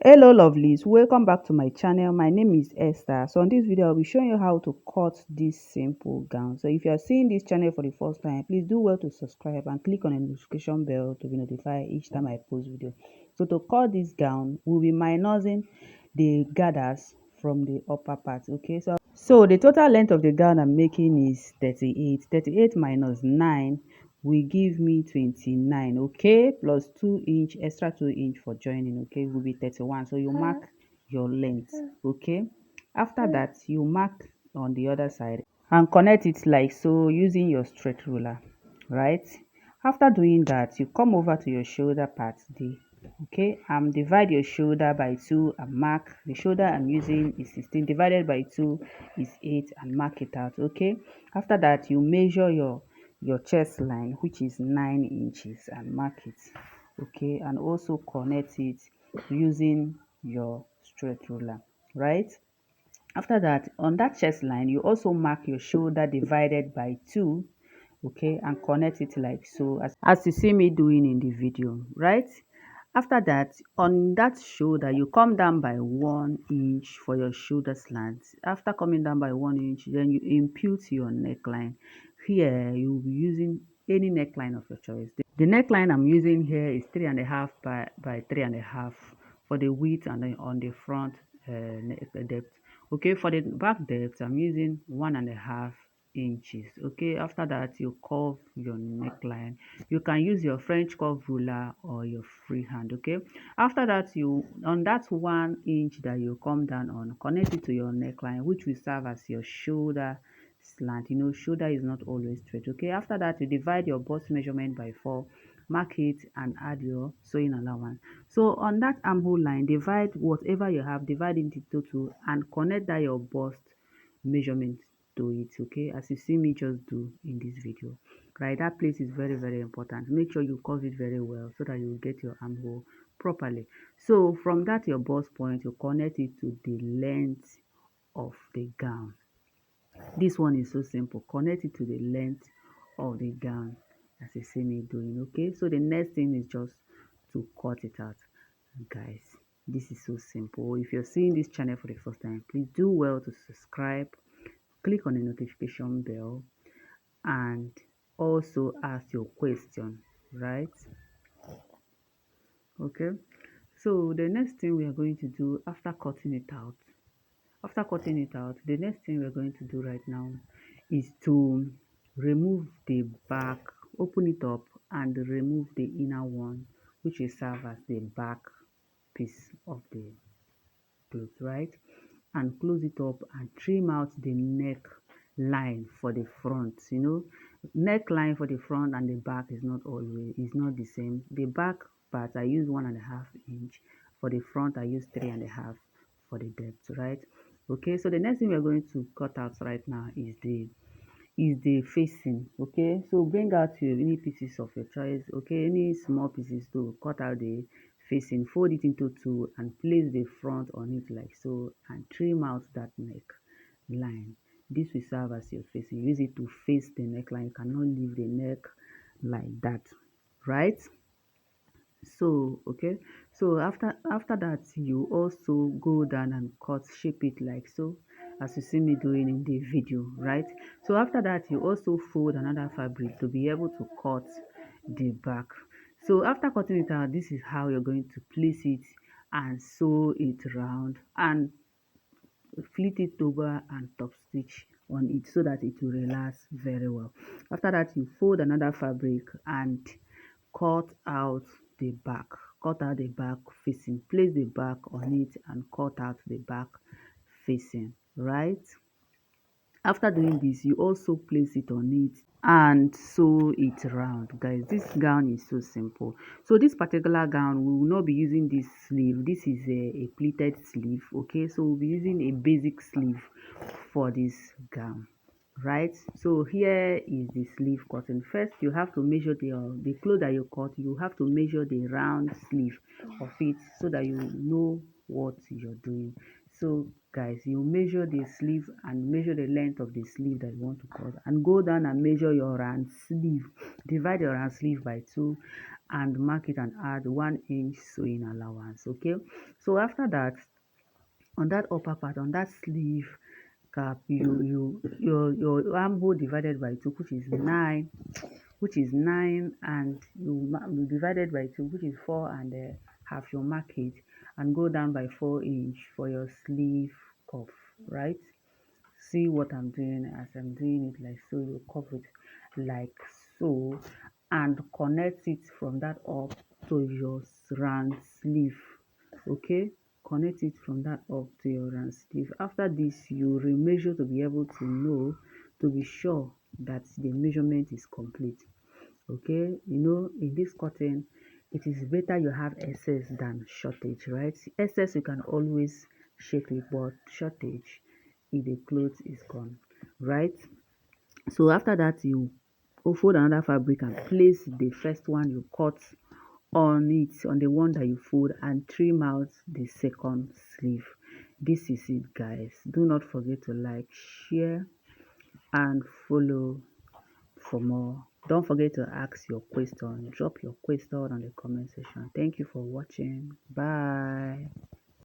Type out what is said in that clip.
Hello lovelies, welcome back to my channel. My name is Esther. So on this video I'll be showing you how to cut this simple gown. So if you are seeing this channel for the first time, please do well to subscribe and click on the notification bell to be notified each time I post video. So to cut this gown, we'll be minusing the gathers from the upper part. Okay, so the total length of the gown I'm making is 38 minus 9 will give me 29, okay, plus 2 inch, extra 2 inch for joining, okay, will be 31. So you mark your length, okay. After that, you mark on the other side and connect it like so using your straight ruler, right? After doing that, you come over to your shoulder part D, okay, divide your shoulder by 2 and mark the shoulder I'm using is 16 divided by 2 is 8 and mark it out, okay. After that, you measure your chest line, which is 9 inches, and mark it, okay, and also connect it using your straight ruler, right? After that, on that chest line, you also mark your shoulder divided by 2, okay, and connect it like so as you see me doing in the video, right? After that, on that shoulder, you come down by 1 inch for your shoulder slant. After coming down by 1 inch, then you impute your neckline. Here, you will be using any neckline of your choice. The neckline I'm using here is 3.5 by 3.5 for the width and then on the front neck depth. Okay, for the back depth, I'm using 1.5 inches. Okay, after that, you curve your neckline. You can use your French curve ruler or your freehand. Okay, after that, you on that 1 inch that you come down on, connect it to your neckline, which will serve as your shoulder slant. You know, shoulder is not always straight. Okay, after that, you divide your bust measurement by 4, mark it and add your sewing allowance. So on that armhole line, divide whatever you have, divide into 2 and connect that your bust measurement to it, okay, as you see me just do in this video, right? That place is very important. Make sure you curve it very well so that you get your armhole properly. So from that your bust point, you connect it to the length of the gown. This one is so simple. Connect it to the length of the gown as you see me doing, okay. So the next thing is just to cut it out, guys. This is so simple. If you're seeing this channel for the first time, please do well to subscribe, click on the notification bell, and also ask your question, right? Okay, so the next thing we are going to do after cutting it out, the next thing we're going to do right now is to remove the back, open it up and remove the inner one, which will serve as the back piece of the cloth, right? And close it up and trim out the neck line for the front. You know, neckline for the front and the back is not the same. The back part I use 1.5 inch, for the front I use 3.5 for the depth, right? Okay, so the next thing we're going to cut out right now is the facing. Okay, so bring out your any pieces of your choice, okay, any small pieces to cut out the facing, fold it into 2 and place the front on it like so and trim out that neck line. This will serve as your facing. Use it to face the neckline. You cannot leave the neck like that, right? So okay, so after that, you also go down and cut, shape it like so as you see me doing in the video, right? So after that, you also fold another fabric to be able to cut the back. So after cutting it out, this is how you're going to place it and sew it round and flip it over and top stitch on it so that it will relax very well. After that, you fold another fabric and cut out the back, facing, place the back on it and cut out the back facing, right? After doing this, you also place it on it and sew it round, guys. This gown is so simple. So this particular gown, we will not be using this sleeve. This is a pleated sleeve, okay, so we'll be using a basic sleeve for this gown, right? So here is the sleeve cutting. First, you have to measure the cloth that you cut. You have to measure the round sleeve of it so that you know what you're doing. So guys, you measure the sleeve and measure the length of the sleeve that you want to cut and go down and measure your round sleeve. Divide your round sleeve by 2 and mark it and add 1 inch sewing allowance. Okay, so after that, on that upper part, on that sleeve cap, your armhole divided by 2, which is 9, and you divided by 2, which is 4 and half, your mark it and go down by 4 inch for your sleeve cuff, right? See what I'm doing as I'm doing it like so. You cuff it like so and connect it from that up to your round sleeve. Okay, connect it from that up to your round sleeve. After this, you remeasure to be able to know, to be sure that the measurement is complete. Okay, in this cotton, it is better you have excess than shortage, right? Excess you can always shake it, but shortage if the clothes is gone, right? So after that, you fold another fabric and place the first one you cut on it, on the one that you fold, and trim out the second sleeve. This is it, guys. Do not forget to like, share, and follow for more. Don't forget to ask your question. Drop your question on the comment section. Thank you for watching. Bye.